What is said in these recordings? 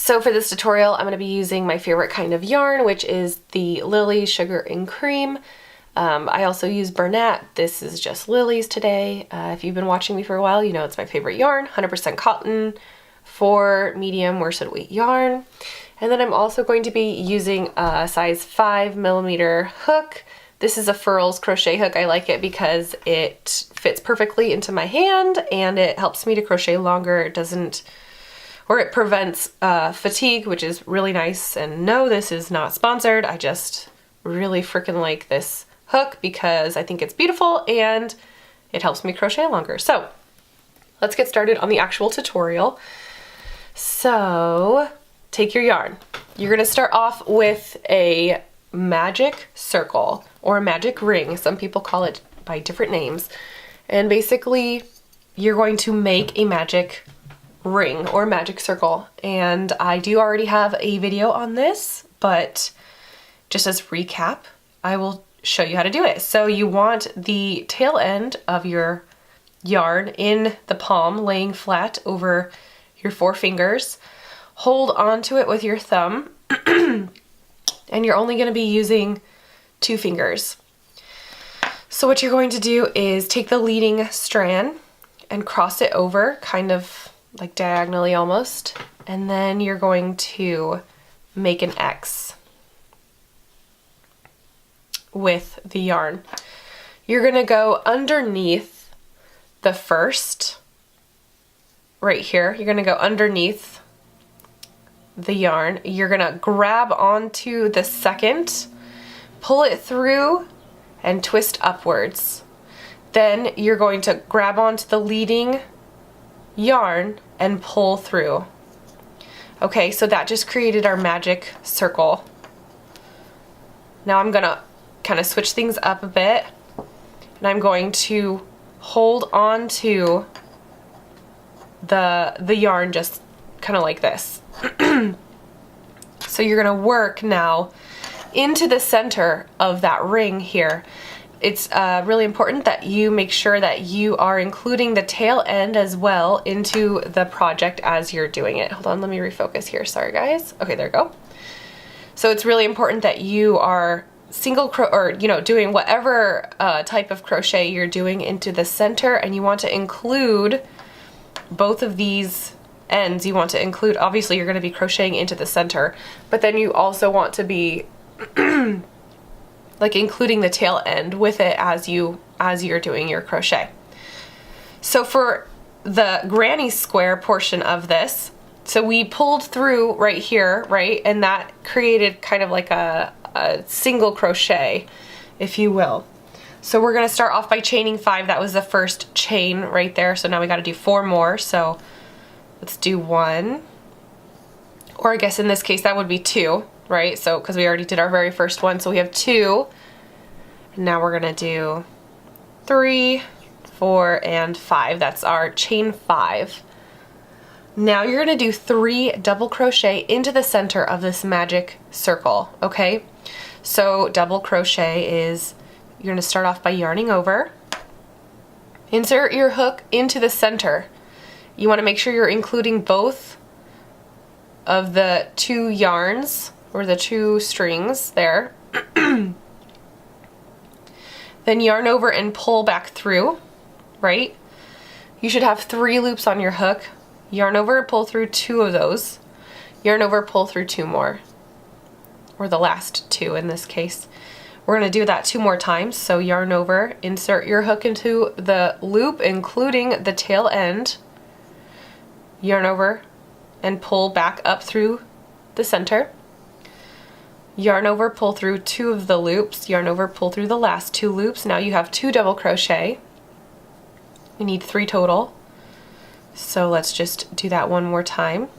So for this tutorial, I'm going to be using my favorite kind of yarn, which is the Lily Sugar and Cream. I also use Bernat. This is just Lily's today. If you've been watching me for a while, you know it's my favorite yarn, 100% cotton for medium worsted weight yarn. And then I'm also going to be using a size 5mm hook. This is a Furls crochet hook. I like it because it fits perfectly into my hand and it helps me to crochet longer. It doesn't, or it prevents fatigue, which is really nice. And no, this is not sponsored. I just really freaking like this hook because I think it's beautiful and it helps me crochet longer. So let's get started on the actual tutorial. So take your yarn. You're gonna start off with a magic circle or a magic ring. Some people call it by different names. And basically you're going to make a magic ring or magic circle. And I do already have a video on this, but just as recap, I will show you how to do it. So you want the tail end of your yarn in the palm, laying flat over your 4 fingers. Hold onto it with your thumb, and you're only going to be using 2 fingers. So what you're going to do is take the leading strand and cross it over, kind of like diagonally almost, and then you're going to make an X with the yarn. You're gonna go underneath the first, right here, you're gonna go underneath the yarn. You're gonna grab onto the second, pull it through, and twist upwards. Then you're going to grab onto the leading yarn and pull through. Okay, so that just created our magic circle. Now I'm gonna kind of switch things up a bit, and I'm going to hold on to the yarn just kind of like this. So you're gonna work now into the center of that ring here. It's really important that you make sure that you are including the tail end as well into the project as you're doing it. Hold on, let me refocus here. Sorry guys. Okay, there we go. So it's really important that you are doing whatever type of crochet you're doing into the center, and you want to include both of these ends. You want to include, obviously you're going to be crocheting into the center, but then you also want to be like including the tail end with it as you're doing your crochet. So for the granny square portion of this, so we pulled through right here, right, and that created kind of like a single crochet, if you will. So we're going to start off by chaining 5. That was the first chain right there. So now we got to do 4 more. So let's do 1, or I guess in this case that would be 2, right? So because we already did our very first one, so we have 2. And now we're going to do 3, 4, and 5. That's our chain 5. Now you're going to do 3 double crochet into the center of this magic circle, okay? So double crochet is, you're going to start off by yarning over, insert your hook into the center. You want to make sure you're including both of the 2 yarns or the 2 strings there. Then yarn over and pull back through, right? You should have 3 loops on your hook. Yarn over, pull through 2 of those. Yarn over, pull through 2 more. Or the last 2 in this case. We're going to do that 2 more times. So yarn over, insert your hook into the loop, including the tail end. Yarn over and pull back up through the center. Yarn over, pull through 2 of the loops. Yarn over, pull through the last 2 loops. Now you have 2 double crochet. You need 3 total. So let's just do that one more time.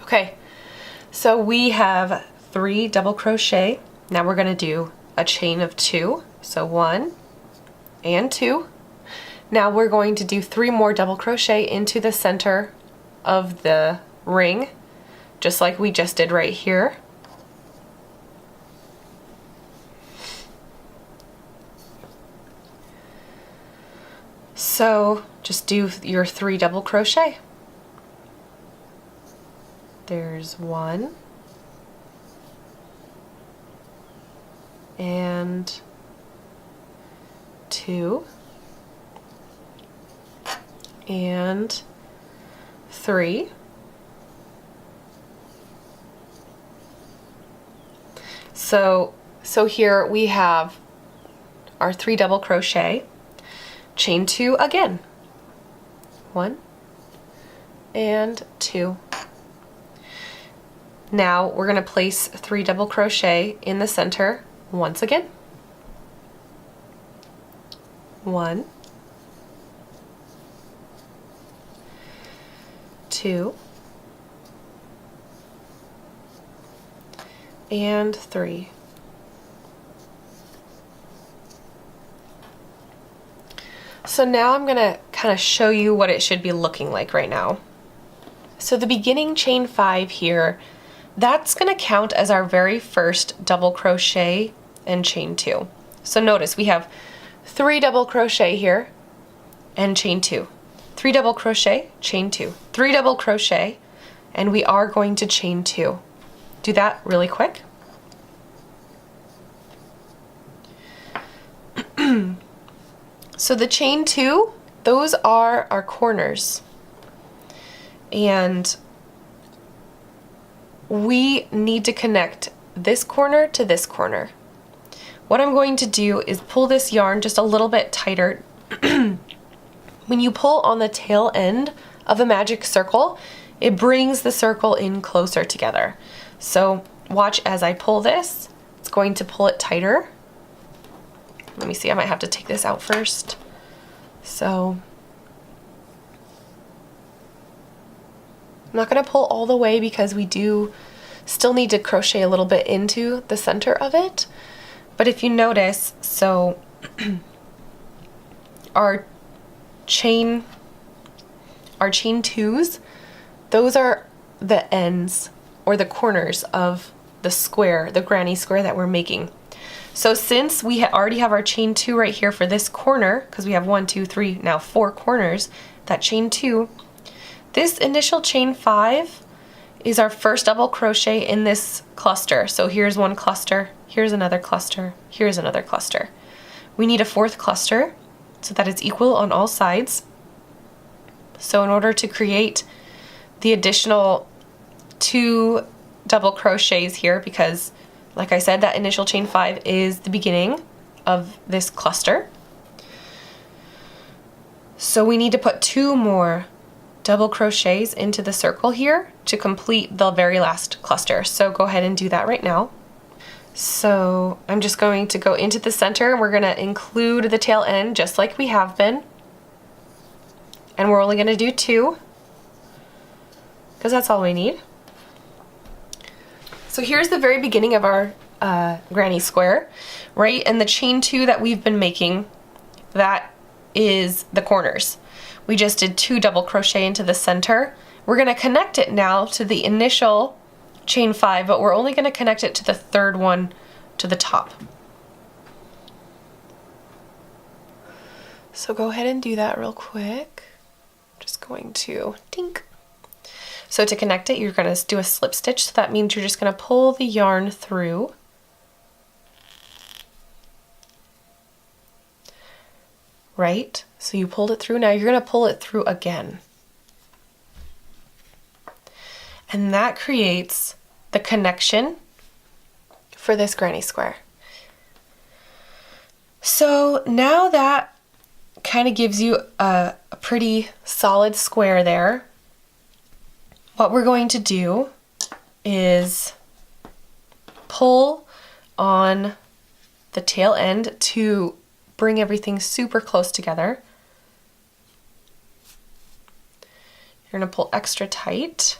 Okay, so we have 3 double crochet. Now we're going to do a chain of 2. So 1 and 2. Now we're going to do 3 more double crochet into the center of the ring, just like we just did right here. So just do your 3 double crochet. There's 1 and 2 and 3. So here we have our 3 double crochet, chain 2 again, 1 and 2. Now we're going to place 3 double crochet in the center once again, 1, 2 and 3. So now I'm going to kind of show you what it should be looking like right now. So the beginning chain 5 here, that's going to count as our very first double crochet and chain 2. So notice we have 3 double crochet here and chain 2. 3 double crochet, chain 2. 3 double crochet, and we are going to chain 2. Do that really quick. So the chain 2, those are our corners. And we need to connect this corner to this corner. What I'm going to do is pull this yarn just a little bit tighter. When you pull on the tail end of a magic circle, it brings the circle in closer together. So watch as I pull this. It's going to pull it tighter. Let me see, I might have to take this out first. So I'm not going to pull all the way because we do still need to crochet a little bit into the center of it. But if you notice, so our chain 2s, those are the ends or the corners of the square, the granny square that we're making. So since we already have our chain 2 right here for this corner, because we have 1, 2, 3, now 4 corners, that chain 2, this initial chain 5 is our first double crochet in this cluster. So here's one cluster, here's another cluster, here's another cluster. We need a 4th cluster so that it's equal on all sides. So in order to create the additional 2 double crochets here, because like I said, that initial chain 5 is the beginning of this cluster. So we need to put 2 more double crochets into the circle here to complete the very last cluster. So go ahead and do that right now. So I'm just going to go into the center and we're going to include the tail end just like we have been. And we're only going to do 2 because that's all we need. So here's the very beginning of our granny square, right? And the chain 2 that we've been making, that is the corners. We just did 2 double crochet into the center. We're going to connect it now to the initial chain 5, but we're only going to connect it to the 3rd one to the top. So go ahead and do that real quick. Just going to dink. So to connect it, you're going to do a slip stitch. So that means you're just going to pull the yarn through. Right? So you pulled it through. Now you're going to pull it through again. And that creates the connection for this granny square. So now that kind of gives you a pretty solid square there. What we're going to do is pull on the tail end to bring everything super close together. You're going to pull extra tight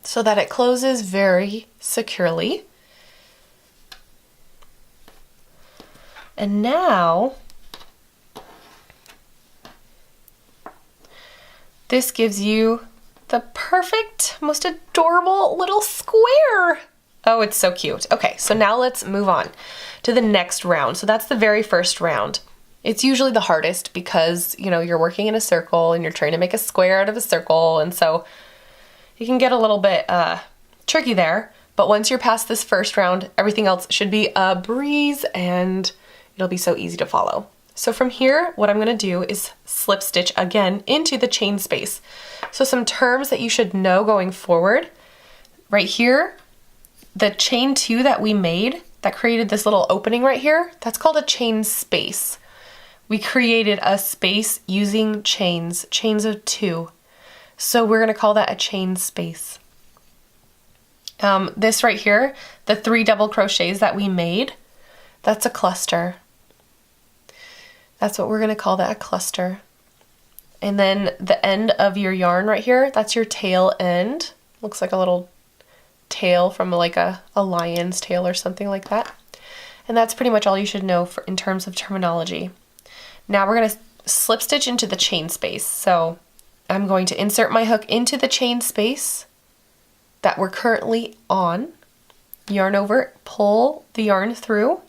so that it closes very securely. And now this gives you the perfect, most adorable little square. Oh, it's so cute. Okay, so now let's move on to the next round. So that's the very first round. It's usually the hardest because, you know, you're working in a circle and you're trying to make a square out of a circle, and so it can get a little bit tricky there. But once you're past this first round, everything else should be a breeze and it'll be so easy to follow. So from here, what I'm gonna do is slip stitch again into the chain space. So some terms that you should know going forward, right here, the chain 2 that we made that created this little opening right here, that's called a chain space. We created a space using chains of 2. So we're gonna call that a chain space. This right here, the 3 double crochets that we made, that's a cluster. That's what we're gonna call that, a cluster. And then the end of your yarn right here, that's your tail end. Looks like a little tail from like a lion's tail or something like that. And that's pretty much all you should know in terms of terminology. Now we're gonna slip stitch into the chain space. So I'm going to insert my hook into the chain space that we're currently on, yarn over, pull the yarn through,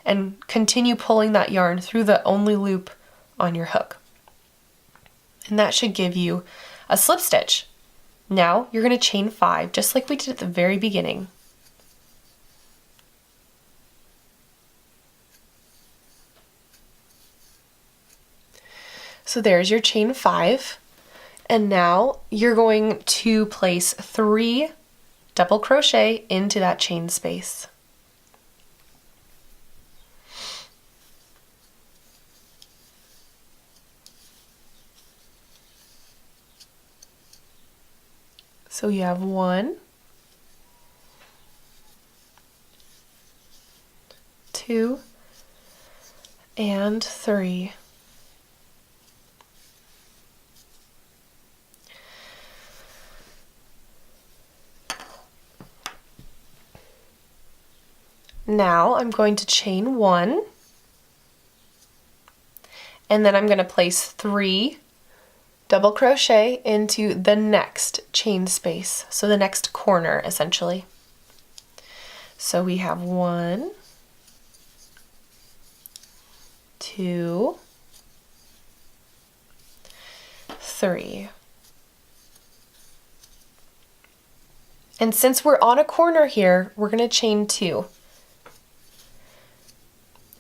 and continue pulling that yarn through the only loop on your hook. And that should give you a slip stitch. Now you're going to chain 5, just like we did at the very beginning. So there's your chain 5. And now you're going to place 3 double crochet into that chain space. So you have 1, 2, and 3. Now I'm going to chain 1, and then I'm going to place 3 double crochet into the next chain space, so the next corner essentially. So we have 1, 2, 3. And since we're on a corner here, we're going to chain 2.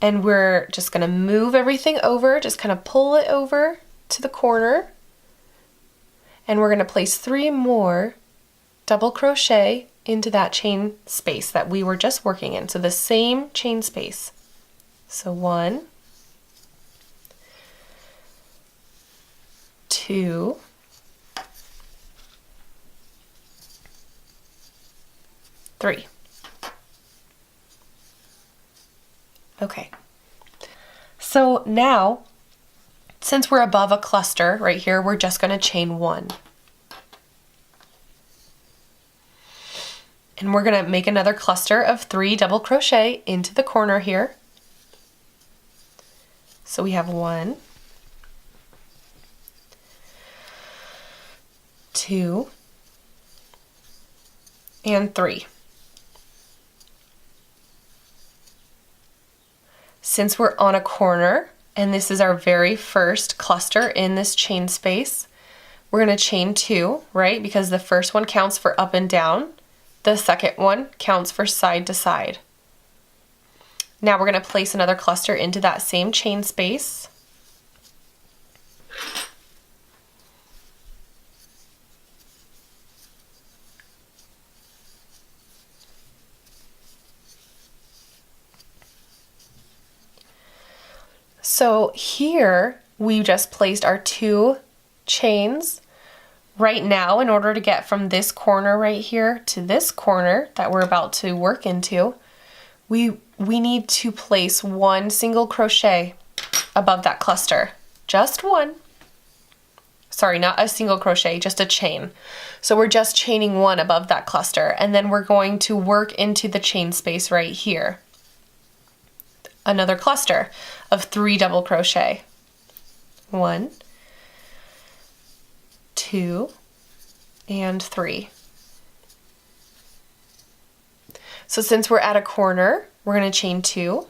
And we're just going to move everything over, just kind of pull it over to the corner. And we're going to place 3 more double crochet into that chain space that we were just working in. So the same chain space. So 1, 2, 3. Okay. So now, since we're above a cluster right here, we're just going to chain 1. And we're going to make another cluster of 3 double crochet into the corner here. So we have 1, 2, and 3. Since we're on a corner, and this is our very first cluster in this chain space, we're going to chain 2, right? Because the first one counts for up and down. The second one counts for side to side. Now we're going to place another cluster into that same chain space. So here we just placed our 2 chains. Right now, in order to get from this corner right here to this corner that we're about to work into, we need to place 1 single crochet above that cluster. Just 1. Sorry, not a single crochet, just a chain. So we're just chaining 1 above that cluster, and then we're going to work into the chain space right here. Another cluster of 3 double crochet. 1, 2, and 3. So since we're at a corner, we're going to chain 2.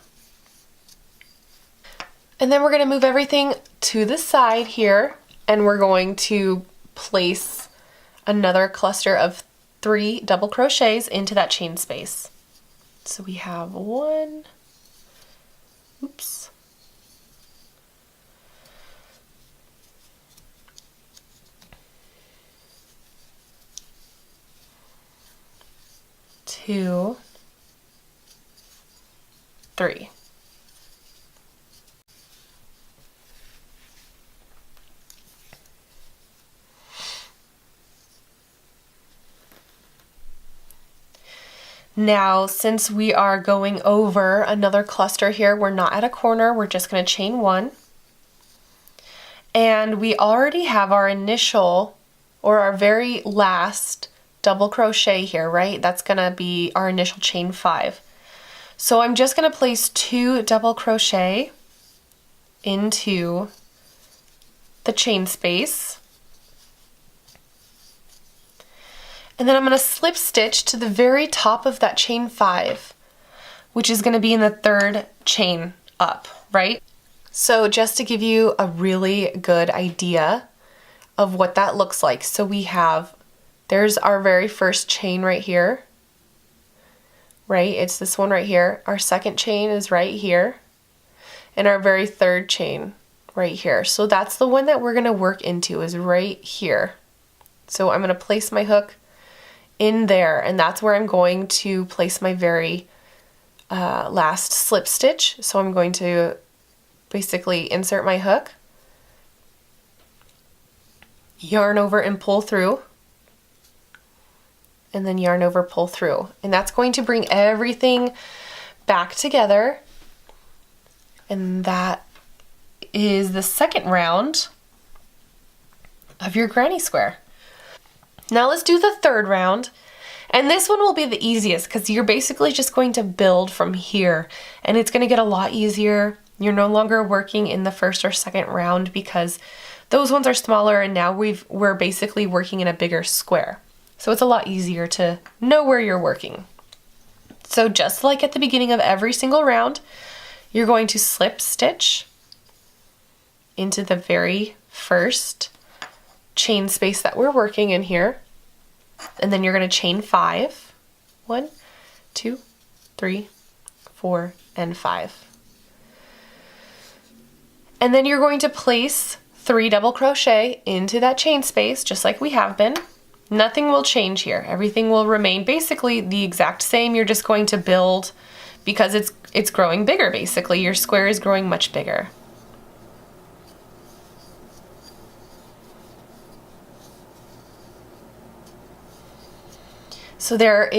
And then we're going to move everything to the side here, and we're going to place another cluster of 3 double crochets into that chain space. So we have 1, oops, 2, 3. Now, since we are going over another cluster here, we're not at a corner, we're just going to chain 1. And we already have our initial, or our very last double crochet here, right? That's going to be our initial chain 5. So I'm just going to place 2 double crochet into the chain space. And then I'm going to slip stitch to the very top of that chain 5, which is going to be in the 3rd chain up, right? So just to give you a really good idea of what that looks like. So we have, there's our very first chain right here, right? It's this one right here. Our second chain is right here, and our very 3rd chain right here. So that's the one that we're going to work into, is right here. So I'm going to place my hook in there, and that's where I'm going to place my very last slip stitch. So I'm going to basically insert my hook, yarn over and pull through, and then yarn over, pull through. And that's going to bring everything back together. And that is the 2nd round of your granny square. Now let's do the 3rd round, and this one will be the easiest because you're basically just going to build from here, and it's going to get a lot easier. You're no longer working in the 1st or 2nd round because those ones are smaller, and now we're basically working in a bigger square. So it's a lot easier to know where you're working. So just like at the beginning of every single round, you're going to slip stitch into the very first chain space that we're working in here, and then you're going to chain 5. 1, 2, 3, 4, and 5. And then you're going to place 3 double crochet into that chain space, just like we have been. Nothing will change here. Everything will remain basically the exact same. You're just going to build because it's growing bigger, basically. Your square is growing much bigger. So there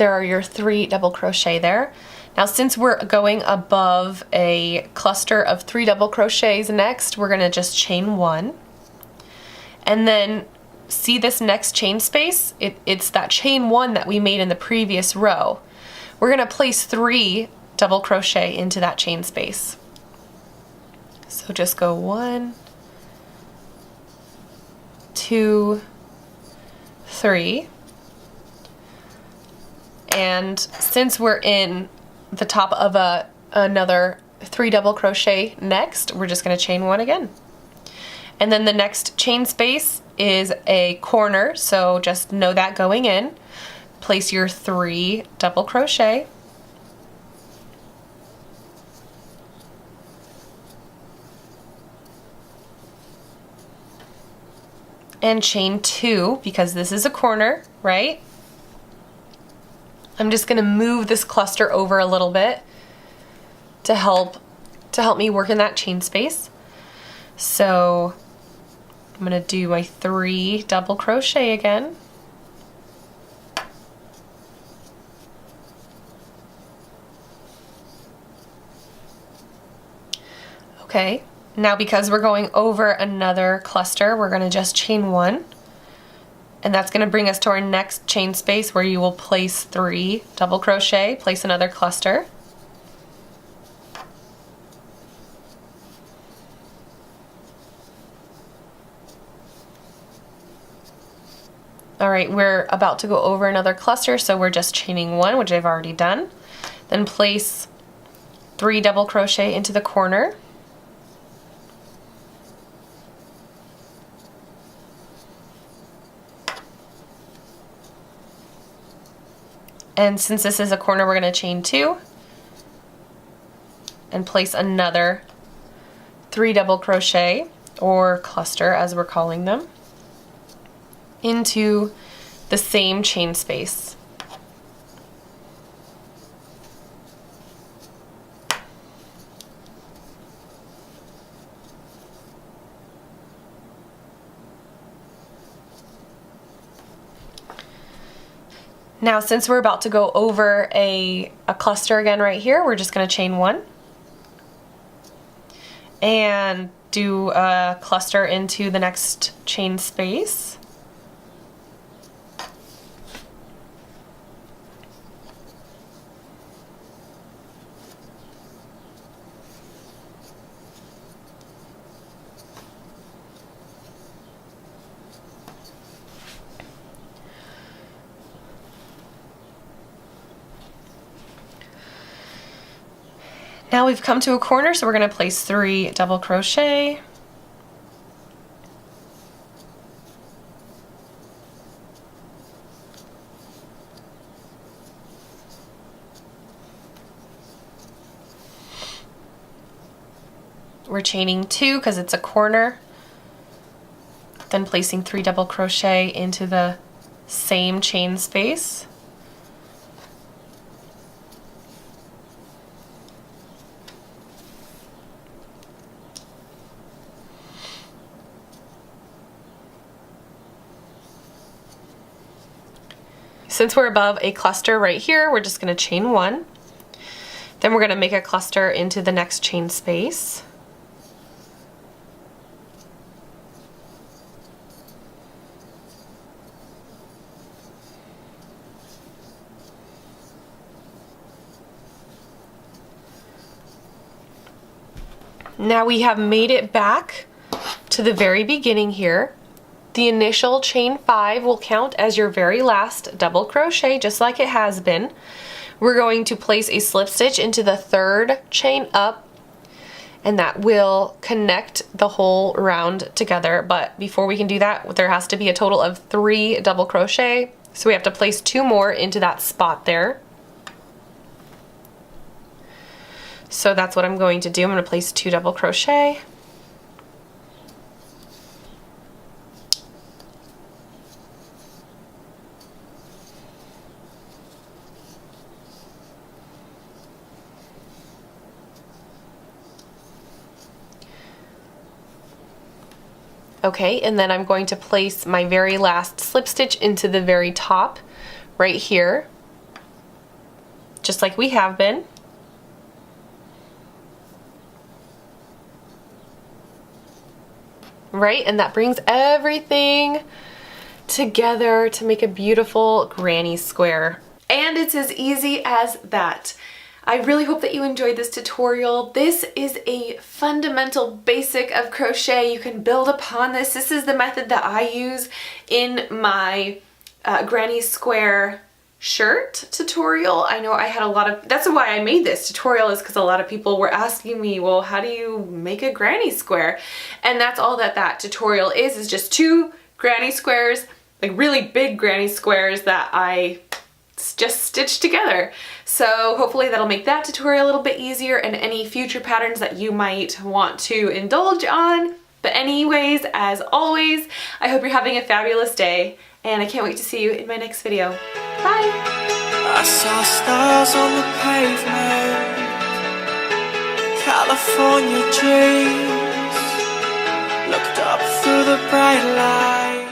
are your 3 double crochet there. Now since we're going above a cluster of 3 double crochets next, we're going to just chain 1. And then see this next chain space? It's that chain 1 that we made in the previous row. We're going to place 3 double crochet into that chain space. So just go 1, 2, 3. And since we're in the top of another 3 double crochet next, we're just going to chain 1 again. And then the next chain space is a corner, so just know that going in. Place your 3 double crochet. And chain 2, because this is a corner, right? I'm just going to move this cluster over a little bit to help me work in that chain space. So I'm going to do my 3 double crochet again. Okay, now because we're going over another cluster, we're going to just chain 1. And that's going to bring us to our next chain space where you will place 3 double crochet, place another cluster. Alright, we're about to go over another cluster, so we're just chaining 1, which I've already done. Then place 3 double crochet into the corner. And since this is a corner, we're going to chain 2 and place another 3 double crochet, or cluster as we're calling them, into the same chain space. Now, since we're about to go over a cluster again right here, we're just going to chain 1 and do a cluster into the next chain space. Now we've come to a corner, so we're going to place 3 double crochet. We're chaining 2 because it's a corner, then placing 3 double crochet into the same chain space. Since we're above a cluster right here, we're just going to chain 1. Then we're going to make a cluster into the next chain space. Now we have made it back to the very beginning here. The initial chain 5 will count as your very last double crochet, just like it has been. We're going to place a slip stitch into the 3rd chain up, and that will connect the whole round together. But before we can do that, there has to be a total of 3 double crochet. So we have to place 2 more into that spot there. So that's what I'm going to do. I'm going to place 2 double crochet. Okay, and then I'm going to place my very last slip stitch into the very top right here, just like we have been. Right, and that brings everything together to make a beautiful granny square. And it's as easy as that. I really hope that you enjoyed this tutorial. This is a fundamental basic of crochet. You can build upon this. This is the method that I use in my granny square shirt tutorial. I know I had a lot of, that's why I made this tutorial, is because a lot of people were asking me, well, how do you make a granny square? And that's all that that tutorial is just 2 granny squares, like really big granny squares that I just stitched together. So hopefully that'll make that tutorial a little bit easier, and any future patterns that you might want to indulge on. But anyways, as always, I hope you're having a fabulous day, and I can't wait to see you in my next video. Bye! I saw stars on the pavement, California dreams, looked up through the bright light.